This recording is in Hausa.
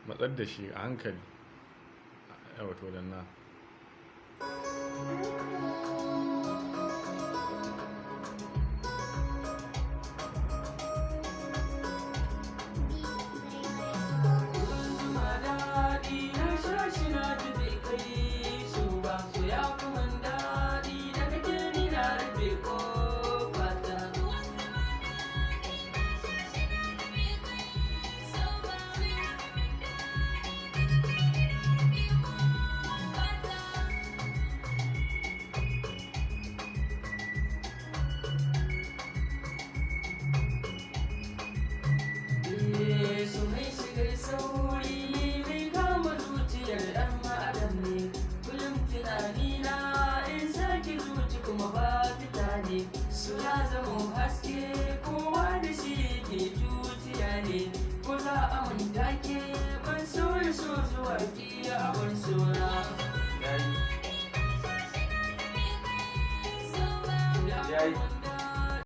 matsar da shi a hankali. Yawa to danna. sauri mai kama zuciyar ɗan ma'adam ne kullum tunani na in sake zuci kuma ba fita ne su ya zama haske kowa da shi ke zuciya ne ko za a manta ke ban so da so zuwa ki a bar sora yayi